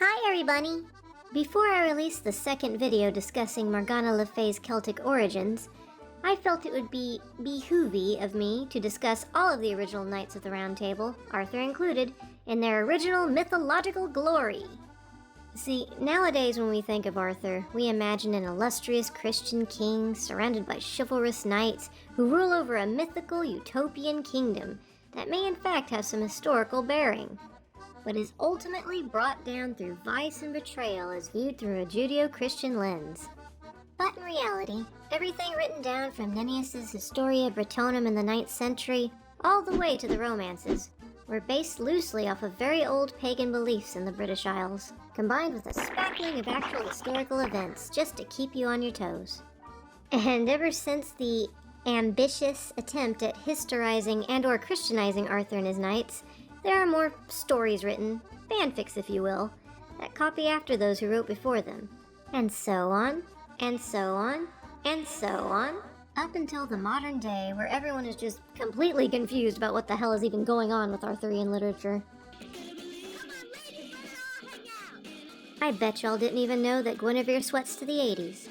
Hi everybody! Before I released the second video discussing Morgana Le Fay's Celtic origins, I felt it would be behoovy of me to discuss all of the original Knights of the Round Table, Arthur included, in their original mythological glory. See, nowadays when we think of Arthur, we imagine an illustrious Christian king surrounded by chivalrous knights who rule over a mythical utopian kingdom that may in fact have some historical bearing, but is ultimately brought down through vice and betrayal as viewed through a Judeo-Christian lens. But in reality, everything written down from Nennius's Historia Brittonum in the 9th century all the way to the Romances were based loosely off of very old pagan beliefs in the British Isles, combined with a spackling of actual historical events just to keep you on your toes. And ever since the ambitious attempt at historizing and or Christianizing Arthur and his knights, there are more stories written, fanfics if you will, that copy after those who wrote before them. And so on, and so on, and so on, up until the modern day where everyone is just completely confused about what the hell is even going on with Arthurian literature. I bet y'all didn't even know that Guinevere sweats to the 80s.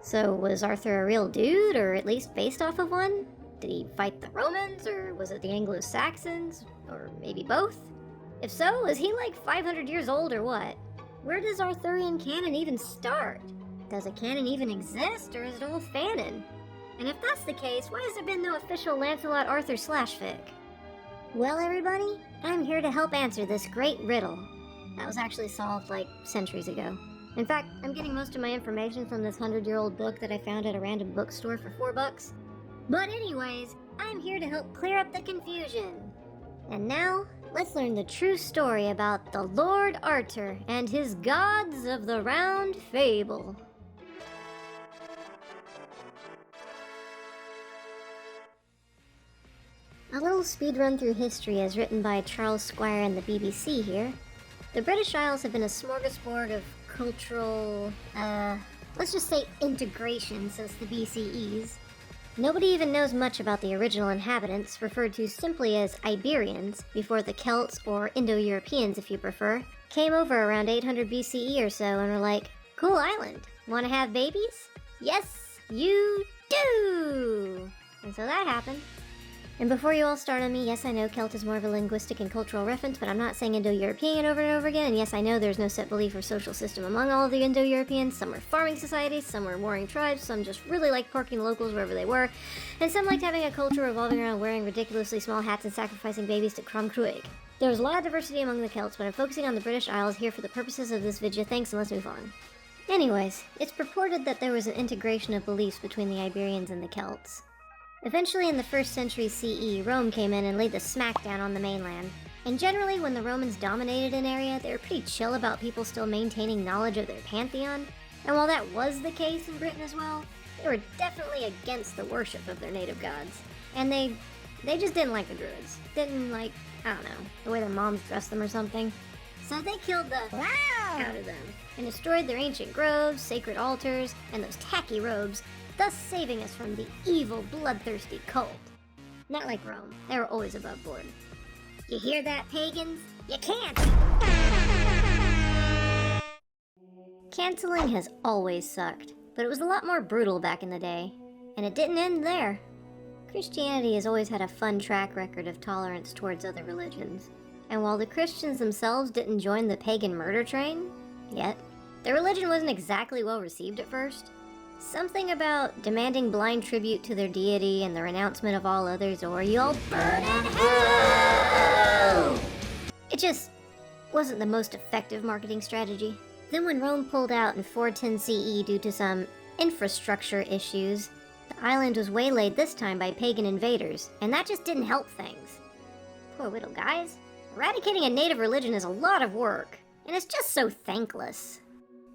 So was Arthur a real dude, or at least based off of one? Did he fight the Romans, or was it the Anglo-Saxons, or maybe both? If so, is he like 500 years old or what? Where does Arthurian canon even start? Does a canon even exist, or is it all fanon? And if that's the case, why has there been no official Lancelot Arthur /fic? Well everybody, I'm here to help answer this great riddle. That was actually solved like centuries ago. In fact, I'm getting most of my information from this 100-year-old book that I found at a random bookstore for $4. But anyways, I'm here to help clear up the confusion. And now, let's learn the true story about the Lord Arthur and his gods of the Round Fable. A little speed run through history as written by Charles Squire and the BBC here. The British Isles have been a smorgasbord of cultural, let's just say integration since the BCEs. Nobody even knows much about the original inhabitants, referred to simply as Iberians, before the Celts, or Indo-Europeans if you prefer, came over around 800 BCE or so and were like, cool island, wanna have babies? Yes, you do! And so that happened. And before you all start on me, yes, I know Celt is more of a linguistic and cultural reference, but I'm not saying Indo-European over and over again, and yes, I know there's no set belief or social system among all of the Indo-Europeans. Some were farming societies, some were warring tribes, some just really liked porking locals wherever they were, and some liked having a culture revolving around wearing ridiculously small hats and sacrificing babies to Crom Cruig. There was a lot of diversity among the Celts, but I'm focusing on the British Isles here for the purposes of this video. Thanks, and let's move on. Anyways, it's purported that there was an integration of beliefs between the Iberians and the Celts. Eventually in the 1st century CE, Rome came in and laid the smackdown on the mainland. And generally, when the Romans dominated an area, they were pretty chill about people still maintaining knowledge of their pantheon. And while that was the case in Britain as well, they were definitely against the worship of their native gods. And they just didn't like the Druids. Didn't like, I don't know, the way their moms dressed them or something. So they killed the out of them, and destroyed their ancient groves, sacred altars, and those tacky robes, thus saving us from the evil, bloodthirsty cult. Not like Rome, they were always above board. You hear that, pagans? You can't! Canceling has always sucked, but it was a lot more brutal back in the day. And it didn't end there. Christianity has always had a fun track record of tolerance towards other religions. And while the Christians themselves didn't join the pagan murder train, yet, their religion wasn't exactly well received at first. Something about demanding blind tribute to their deity and the renouncement of all others, or you'll burn in hell! It just wasn't the most effective marketing strategy. Then when Rome pulled out in 410 CE due to some infrastructure issues, the island was waylaid this time by pagan invaders, and that just didn't help things. Poor little guys. Eradicating a native religion is a lot of work, and it's just so thankless.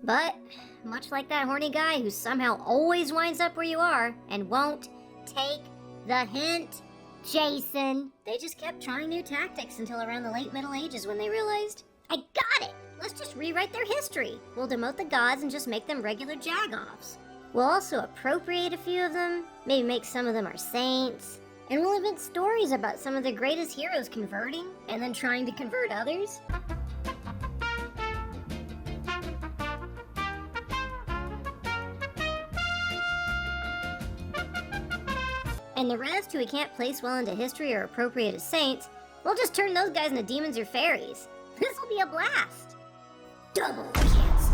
But, much like that horny guy who somehow always winds up where you are and won't take the hint, Jason, they just kept trying new tactics until around the late Middle Ages when they realized, I got it! Let's just rewrite their history. We'll demote the gods and just make them regular jagoffs. We'll also appropriate a few of them, maybe make some of them our saints, and we'll invent stories about some of the greatest heroes converting and then trying to convert others. And the rest who we can't place well into history or appropriate as saints, we'll just turn those guys into demons or fairies. This'll be a blast! Double chance!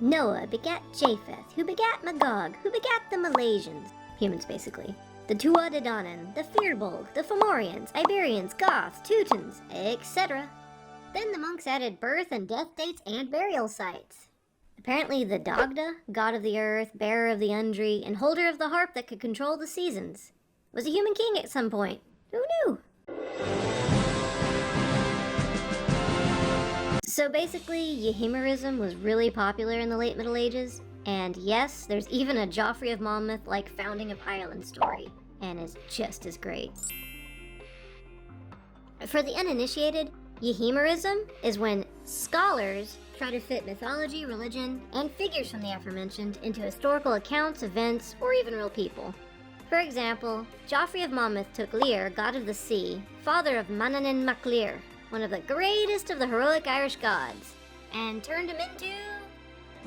Noah begat Japheth, who begat Magog, who begat the Malaysians. Humans, basically. The Tuatha De Danann, the Firbolg, the Fomorians, Iberians, Goths, Teutons, etc. Then the monks added birth and death dates and burial sites. Apparently the Dagda, god of the earth, bearer of the Undri, and holder of the harp that could control the seasons, was a human king at some point. Who knew? So basically, Yhimmerism was really popular in the late Middle Ages, and yes, there's even a Joffrey of Monmouth-like founding of Ireland story, and is just as great. For the uninitiated, Yhimmerism is when scholars try to fit mythology, religion, and figures from the aforementioned into historical accounts, events, or even real people. For example, Joffrey of Monmouth took Lear, god of the sea, father of Manannán mac Lir, one of the greatest of the heroic Irish gods, and turned him into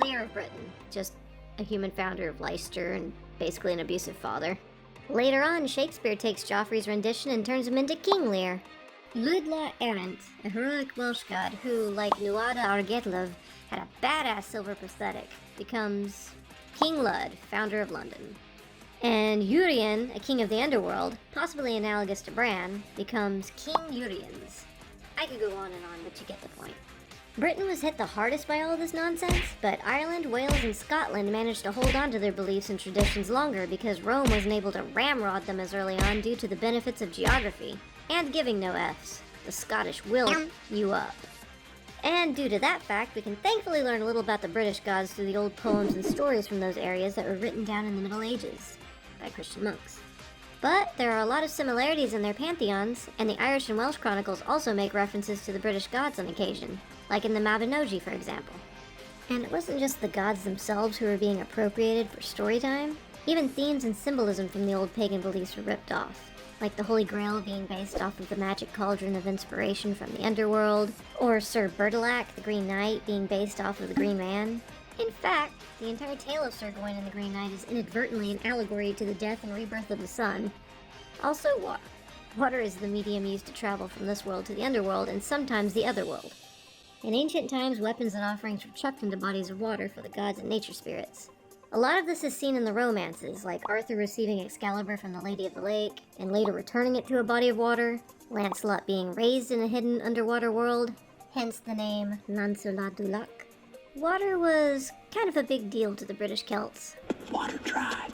Lear of Britain, just a human founder of Leicester and basically an abusive father. Later on, Shakespeare takes Joffrey's rendition and turns him into King Lear. Ludla Errant, a heroic Welsh god who, like Nuada Argetlov, had a badass silver prosthetic, becomes King Lud, founder of London. And Urien, a king of the underworld, possibly analogous to Bran, becomes King Uriens. I could go on, but you get the point. Britain was hit the hardest by all this nonsense, but Ireland, Wales, and Scotland managed to hold on to their beliefs and traditions longer because Rome wasn't able to ramrod them as early on due to the benefits of geography. And giving no Fs. The Scottish will you up. And due to that fact, we can thankfully learn a little about the British gods through the old poems and stories from those areas that were written down in the Middle Ages by Christian monks. But there are a lot of similarities in their pantheons, and the Irish and Welsh chronicles also make references to the British gods on occasion, like in the Mabinogi, for example. And it wasn't just the gods themselves who were being appropriated for story time. Even themes and symbolism from the old pagan beliefs were ripped off, like the Holy Grail being based off of the magic cauldron of inspiration from the underworld, or Sir Bertilac, the Green Knight, being based off of the Green Man. In fact, the entire tale of Sir Gawain and the Green Knight is inadvertently an allegory to the death and rebirth of the sun. Also, water. Water is the medium used to travel from this world to the underworld, and sometimes the other world. In ancient times, weapons and offerings were chucked into bodies of water for the gods and nature spirits. A lot of this is seen in the romances, like Arthur receiving Excalibur from the Lady of the Lake, and later returning it to a body of water, Lancelot being raised in a hidden underwater world, hence the name Lancelot du Lac. Water was kind of a big deal to the British Celts. Water tribe.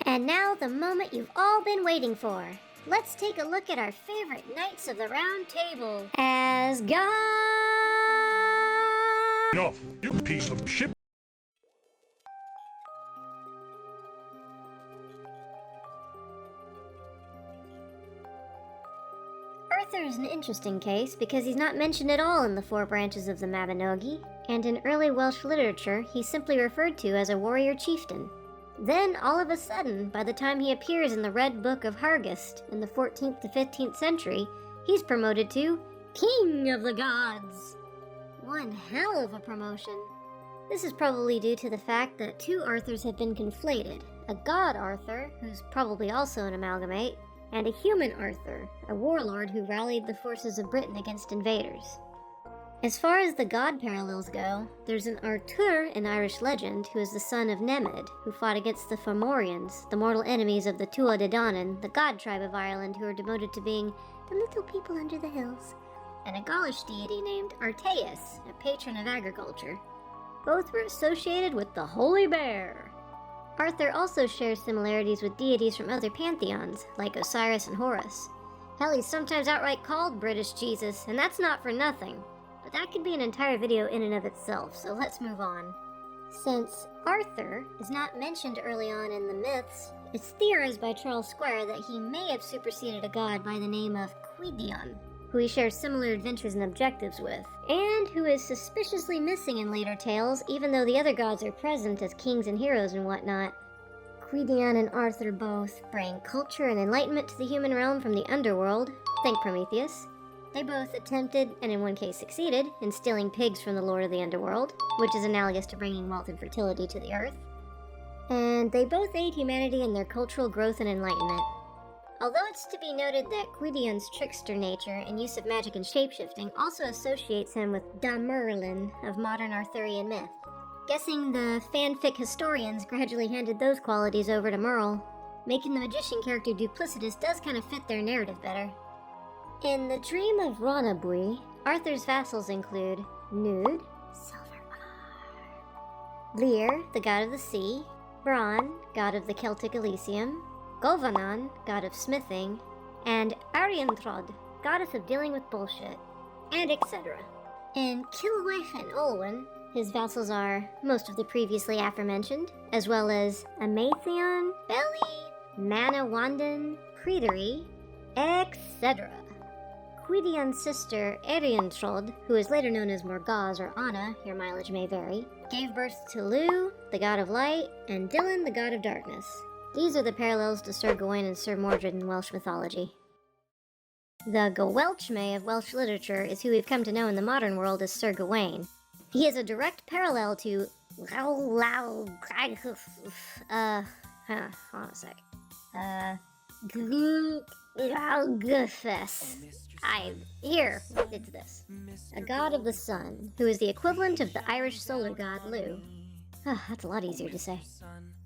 And now the moment you've all been waiting for. Let's take a look at our favorite Knights of the Round Table. Asgard! Enough, you piece of shit. Arthur is an interesting case because he's not mentioned at all in the four branches of the Mabinogi, and in early Welsh literature he's simply referred to as a warrior chieftain. Then, all of a sudden, by the time he appears in the Red Book of Hargest in the 14th to 15th century, he's promoted to King of the Gods. One hell of a promotion. This is probably due to the fact that two Arthurs have been conflated, a god Arthur, who's probably also an amalgamate, and a human Arthur, a warlord who rallied the forces of Britain against invaders. As far as the god parallels go, there's an Artur in Irish legend who is the son of Nemed, who fought against the Fomorians, the mortal enemies of the Tuatha De Danann, the god tribe of Ireland who are devoted to being the little people under the hills, and a Gaulish deity named Artaeus, a patron of agriculture. Both were associated with the Holy Bear. Arthur also shares similarities with deities from other pantheons, like Osiris and Horus. Hell, he's sometimes outright called British Jesus, and that's not for nothing. But that could be an entire video in and of itself, so let's move on. Since Arthur is not mentioned early on in the myths, it's theorized by Charles Squire that he may have superseded a god by the name of Gwydion, who he shares similar adventures and objectives with, and who is suspiciously missing in later tales, even though the other gods are present as kings and heroes and whatnot. Gwydion and Arthur both bring culture and enlightenment to the human realm from the underworld, think Prometheus. They both attempted, and in one case succeeded, in stealing pigs from the Lord of the Underworld, which is analogous to bringing wealth and fertility to the earth. and they both aid humanity in their cultural growth and enlightenment. Although it's to be noted that Gwydion's trickster nature and use of magic and shapeshifting also associates him with Da Merlin of modern Arthurian myth. Guessing the fanfic historians gradually handed those qualities over to Merle, making the magician character duplicitous does kind of fit their narrative better. In The Dream of Rhonabwy, Arthur's vassals include Nude, Lear, the god of the sea, Bran, god of the Celtic Elysium, Golvanan, god of smithing, and Ariantrod, goddess of dealing with bullshit, and etc. In Kilwech and Olwen, his vassals are most of the previously aforementioned, as well as Amathion, Beli, Manawandan, Pryderi, etc. Gwydion's sister Ariantrod, who is later known as Morgause or Anna, your mileage may vary, gave birth to Lugh, the god of light, and Dylan, the god of darkness. These are the parallels to Sir Gawain and Sir Mordred in Welsh mythology. The Gwelchme of Welsh literature is who we've come to know in the modern world as Sir Gawain. He is a direct parallel to hold on a sec. It's this. A god of the sun, who is the equivalent of the Irish solar god Lugh. That's a lot easier to say.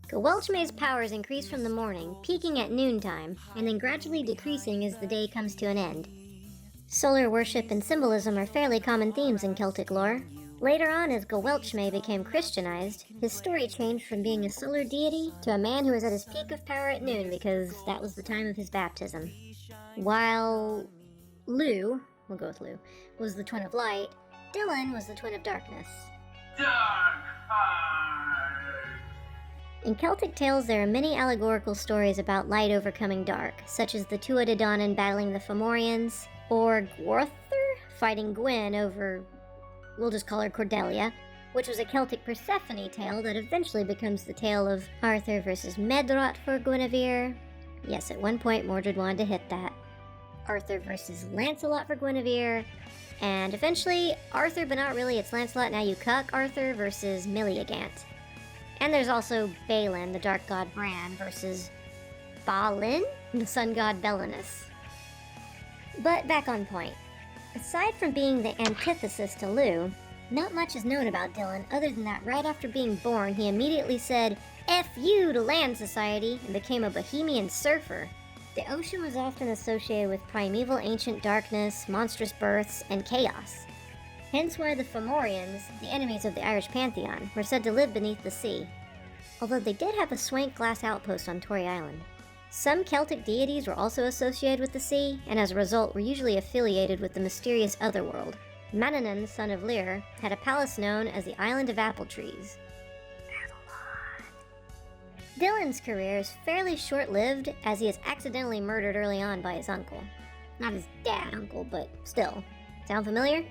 Gwelchme's powers increase from the morning, peaking at noontime, and then gradually decreasing as the day comes to an end. Solar worship and symbolism are fairly common themes in Celtic lore. Later on, as Gwelchme became Christianized, his story changed from being a solar deity to a man who was at his peak of power at noon because that was the time of his baptism. While Lugh, we'll go with Lugh, was the twin of light, Dylan was the twin of darkness. In Celtic tales, there are many allegorical stories about light overcoming dark, such as the Tuatha De Danann battling the Fomorians, or Gwarthur fighting Gwyn over, we'll just call her Cordelia, which was a Celtic Persephone tale that eventually becomes the tale of Arthur versus Medrawt for Guinevere. Yes, at one point Mordred wanted to hit that. Arthur versus Lancelot for Guinevere, and eventually Arthur, but not really, it's Lancelot, now you cuck Arthur versus Meleagant. And there's also Balin, the dark god Bran, versus Balin, the sun god Belinus. But back on point. Aside from being the antithesis to Lugh, not much is known about Dylan other than that right after being born he immediately said F you to land society and became a bohemian surfer. The ocean was often associated with primeval ancient darkness, monstrous births, and chaos. Hence why the Fomorians, the enemies of the Irish pantheon, were said to live beneath the sea, although they did have a swank glass outpost on Tory Island. Some Celtic deities were also associated with the sea, and as a result were usually affiliated with the mysterious Otherworld. Manannán, son of Lear, had a palace known as the Island of Apple Trees. Dylan's career is fairly short-lived, as he is accidentally murdered early on by his uncle. Not his dad uncle, but still. Sound familiar?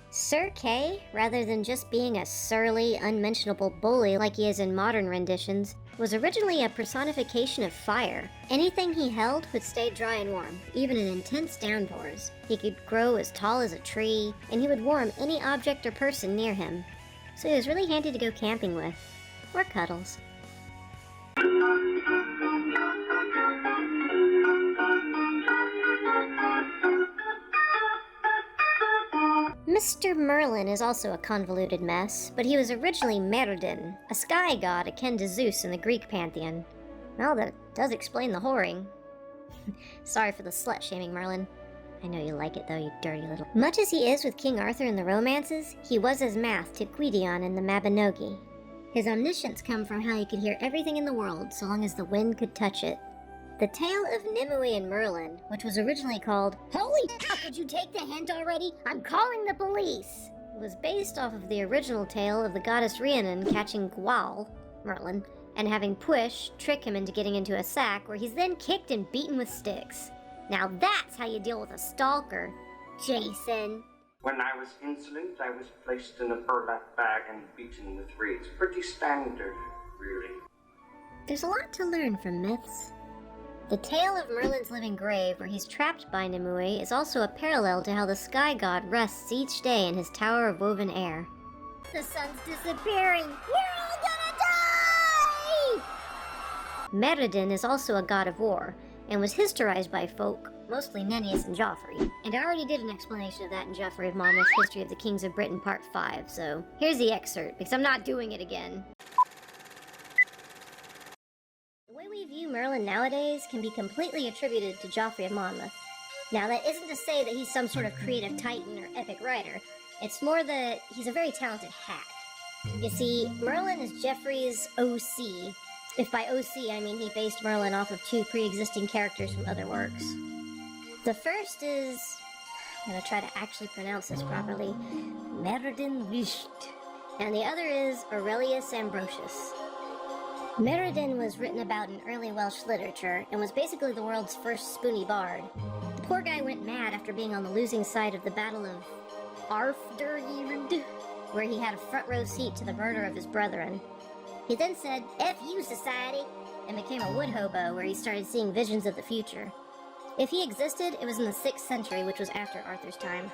Sir Kay, rather than just being a surly, unmentionable bully like he is in modern renditions, was originally a personification of fire. Anything he held would stay dry and warm, even in intense downpours. He could grow as tall as a tree, and he would warm any object or person near him. So he was really handy to go camping with. Or cuddles. Mr. Merlin is also a convoluted mess, but he was originally Merlin, a sky god akin to Zeus in the Greek pantheon. Well, that does explain the whoring. Sorry for the slut-shaming, Merlin. I know you like it though, you dirty little... Much as he is with King Arthur in the romances, he was as Math to Gwydion in the Mabinogi. His omniscience come from how he could hear everything in the world so long as the wind could touch it. The tale of Nimue and Merlin, which was originally called Holy Cow, could you take the hint already? I'm calling the police! Was based off of the original tale of the goddess Rhiannon catching Gwawl, Merlin, and having Pwyll trick him into getting into a sack where he's then kicked and beaten with sticks. Now that's how you deal with a stalker, Jason. When I was insolent, I was placed in a burlap bag and beaten with reeds. Pretty standard, really. There's a lot to learn from myths. The tale of Merlin's living grave, where he's trapped by Nimue, is also a parallel to how the sky god rests each day in his tower of woven air. The sun's disappearing! We're all gonna Merredin is also a god of war, and was historized by folk, mostly Nennius and Joffrey. And I already did an explanation of that in Joffrey of Monmouth's History of the Kings of Britain Part 5, so here's the excerpt, because I'm not doing it again. The way we view Merlin nowadays can be completely attributed to Joffrey of Monmouth. Now, that isn't to say that he's some sort of creative titan or epic writer. It's more that he's a very talented hack. You see, Merlin is Joffrey's OC. If by OC I mean he based Merlin off of two pre-existing characters from other works. The first is... I'm gonna try to actually pronounce this properly. Merredin Risht. And the other is Aurelius Ambrosius. Merredin was written about in early Welsh literature and was basically the world's first spoony bard. The poor guy went mad after being on the losing side of the Battle of Arthurgyrd, where he had a front row seat to the murder of his brethren. He then said, "F you, society," and became a wood hobo where he started seeing visions of the future. If he existed, it was in the 6th century, which was after Arthur's time.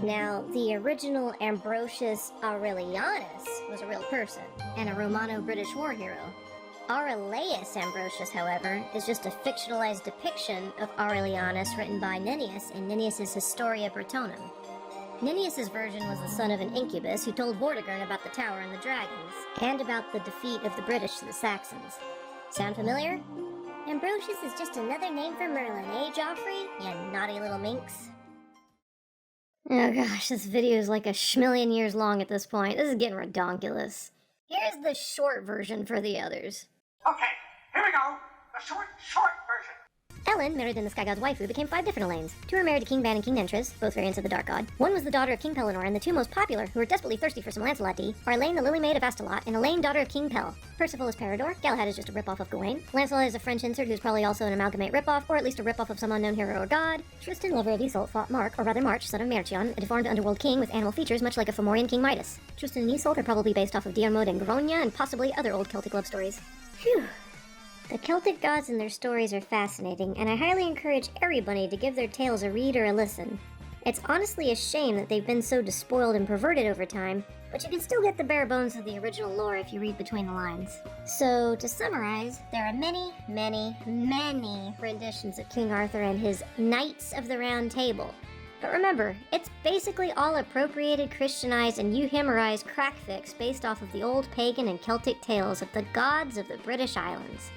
Now, the original Ambrosius Aurelianus was a real person, and a Romano-British war hero. Aurelius Ambrosius, however, is just a fictionalized depiction of Aurelianus written by Nennius in Nennius's Historia Britonum. Nennius's version was the son of an incubus who told Vortigern about the tower and the dragons, and about the defeat of the British to the Saxons. Sound familiar? Ambrosius is just another name for Merlin, eh, Joffrey? You naughty little minx. Oh gosh, this video is like a schmillion years long at this point. This is getting redonkulous. Here's the short version for the others. Okay, here we go. The short version. Ellen, Merredin the Sky God's waifu, became 5 different Elaines. 2 were married to King Ban and King Nentres, both variants of the Dark God. 1 was the daughter of King Pellinor, and the 2 most popular, who were desperately thirsty for some Lancelot D, are Elaine the Lily Maid of Astolat and Elaine, daughter of King Pell. Percival is Peridor, Galahad is just a ripoff of Gawain, Lancelot is a French insert who's probably also an amalgamate ripoff, or at least a ripoff of some unknown hero or god. Tristan, lover of Iseult, fought Mark, or rather March, son of Mercion, a deformed underworld king with animal features much like a Fomorian King Midas. Tristan and Iseult are probably based off of Diarmid and Gronya and possibly other old Celtic love stories. Phew. The Celtic gods and their stories are fascinating, and I highly encourage everybody to give their tales a read or a listen. It's honestly a shame that they've been so despoiled and perverted over time, but you can still get the bare bones of the original lore if you read between the lines. So, to summarize, there are many, many, many renditions of King Arthur and his Knights of the Round Table. But remember, it's basically all appropriated, Christianized, and euhemerized crackfix based off of the old pagan and Celtic tales of the gods of the British Islands.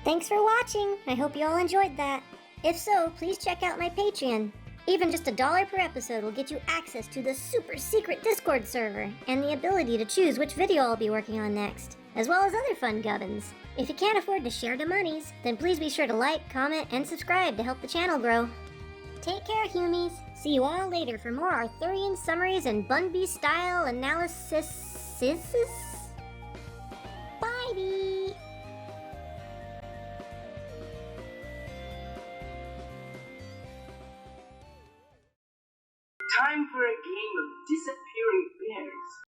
Thanks for watching! I hope you all enjoyed that. If so, please check out my Patreon. Even just $1 per episode will get you access to the super secret Discord server, and the ability to choose which video I'll be working on next, as well as other fun gubbins. If you can't afford to share the monies, then please be sure to like, comment, and subscribe to help the channel grow. Take care, humies! See you all later for more Arthurian summaries and Bunby-style analysis. Bye! Time for a game of disappearing bears.